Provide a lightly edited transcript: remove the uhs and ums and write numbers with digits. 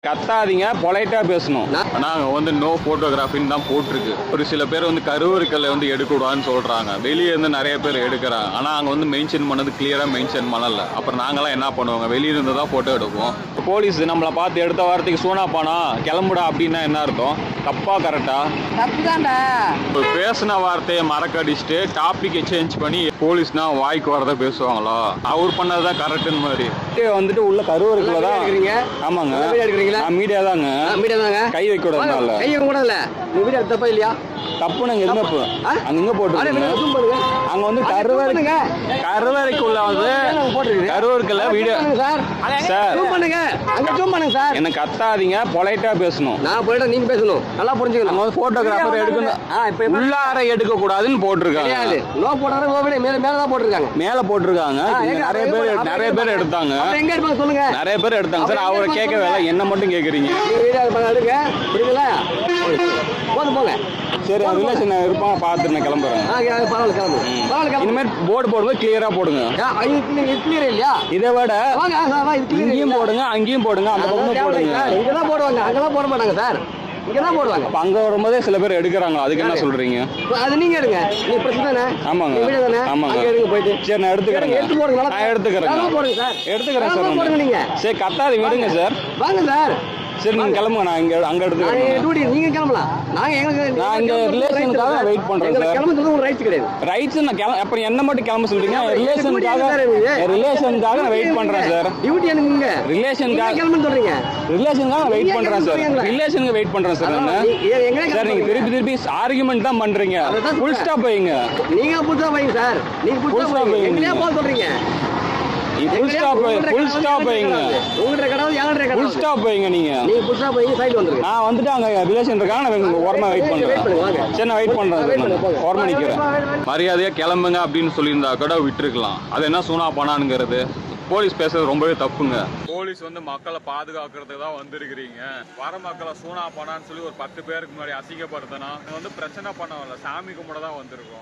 கத்தாதீங்க, பொலைட்டா பேசணும். நாங்க வந்து நோ போட்டோகிராஃபின்னு தான் போட்டிருக்கு. ஒரு சில பேர் வந்து கருவறுக்கல்ல வந்து எடுக்கக்கூடாதுன்னு சொல்றாங்க. வெளியே இருந்து நிறைய பேர் எடுக்கிறாங்க. ஆனா அங்க வந்து மென்ஷன் பண்ணது கிளியரா மென்ஷன் பண்ணல. அப்புறம் நாங்களாம் என்ன பண்ணுவாங்க, வெளியில இருந்து தான் போட்டோ எடுப்போம். போலீஸ் நம்மளை பார்த்து எடுத்த வாரத்துக்கு சூனா பானா கிளம்புடா அப்படின்னா என்ன அர்த்தம்? தப்பா கரெக்டா? தப்புதான்டா. பேசின வார்த்தையை மறக்கடிச்சுட்டு டாபிக்கை சேஞ்ச் பண்ணி போலீஸ்னா வாய்க்கு வரத பேசுவாங்களா? அவர் பண்ணதுதான் கரெக்டுன்னு மாதிரி வந்துட்டு உள்ள கருவறுக்கல தான் எடுக்கிறீங்க. ஆமாங்க, எடுக்கிறீங்களா? மீடியா தாங்க. மீடியா தாங்க. கை வைக்க கூடாது. கை வைக்க கூடாதுல. நீ வீடியோ தப்பா இல்லையா? தப்பு நாங்க எதுவுமே அங்க போட்டு அங்க வந்து கருவறைக்குள்ள வந்து கருவறுக்கல வீடியோ சார். என்ன கத்தாதீங்க, பொலைட்டா பேசணும். நான் போயிட்டா நீங்க பேசணும், நல்லா புரிஞ்சுக்கணும். அங்க வந்து போட்டோகிராஃபர் எடுக்கணும், உள்ளார எடுக்க கூடாதுன்னு போட்டிருக்காங்க. லோ போட்டாரு, மேலதான் போட்டிருக்காங்க. மேல போட்டிருக்காங்க. நிறைய பேர் எடுத்தாங்க. எங்க இருப்பாங்க சொல்லுங்க. நிறைய பேர் எடுத்தாங்க சார். அவரை கேட்க வேலை, என்ன மட்டும் கேக்குறீங்க? எடுங்க, புரியுதுல? போதும் போங்க. சரி, ரிலேஷன் இருப்பாங்க, பார்த்து நான் கிளம்புறேன். இனிமேல் போர்டு போடும்போது கிளியரா போடுங்க. இல்லையா? இதை விட இங்கேயும் போடுங்க, அங்கேயும் போடுங்க, அந்த பக்கமும் போடுங்க. இங்கதான் போடுவாங்க, அங்கெல்லாம் போட மாட்டாங்க சார். இங்கதான் போடுவாங்க. அப்ப அங்க வரும்போதே சில பேர் எடுக்கிறாங்க. அதுக்கு என்ன சொல்றீங்க? அது நீங்க எடுங்க. நீங்க பிரச்சனை தானே? ஆமாங்க, வீடியோ தானே? ஆமாங்க, எடுங்க போயிட்டு. சரி, நான் எடுத்துக்கிறேன். எடுத்து போடுங்க. நான் எடுத்துக்கிறேன். போடுங்க சார். எடுத்துக்கிறேன் சார். போடுங்க நீங்க. சரி, கத்தாது விடுங்க சார். வாங்க சார். சரி, நீங்க கிளம்புங்க. நான் அங்க எடுத்துக்கிறேன். நீங்க கிளம்பலாம். நான் இங்க ரிலேஷனுக்காக வெயிட் பண்றேன் சார். கிளம்புறது ஒரு ரைட்ஸ் கிடையாது. ரைட்ஸ் நான் அப்புறம் என்ன மட்டும் கிளம்ப சொல்றீங்க? ரிலேஷனுக்காக நான் வெயிட் பண்றேன் சார். டியூட்டி எனக்கு ரிலேஷனுக்காக கிளம்புன்னு சொல்றீங்க. ரிலேஷனுக்காக வெயிட் பண்றேன் சார். ரிலேஷனுக்கு வெயிட் பண்றேன் சார். நான் சார், நீங்க திருப்பி ஆர்குமெண்ட் தான் பண்றீங்க. ஃபுல் ஸ்டாப் வைங்க. நீங்க ஃபுல் ஸ்டாப் வைங்க சார். நீங்க ஃபுல் ஸ்டாப் வைங்க. எங்கயா போக சொல்றீங்க? ஃபுல் ஸ்டாப் வைங்க. உங்கள்ட்ட கடவுள் யாங்கள்ட்ட கடவுள். ஃபுல் ஸ்டாப் வைங்க. நீங்க ஃபுல் ஸ்டாப் வைங்க. சைடு வந்துருங்க. நான் வந்துட்டு அங்க ரிலேஷன் இருக்காங்க. நான் ஓரமா வெயிட் பண்றேன். சரி, நான் வெயிட் பண்றேன். ஓரமா நிக்கிறேன். மரியாதையா கிளம்புங்க அப்படின்னு சொல்லியிருந்தா கூட விட்டுருக்கலாம். அது என்ன சூனா பானாங்கிறது? போலீஸ் பேசுறது ரொம்பவே தப்புங்க. போலீஸ் வந்து மக்களை பாதுகாக்கிறதுக்கு தான் வந்திருக்கிறீங்க. வர மக்களை சூனா பானான்னு சொல்லி ஒரு 10 பேருக்கு முன்னாடி அசிங்கப்படுத்தினா வந்து பிரச்சனை பண்ண வரல, சாமி கும்பிட தான் வந்திருக்கோம்.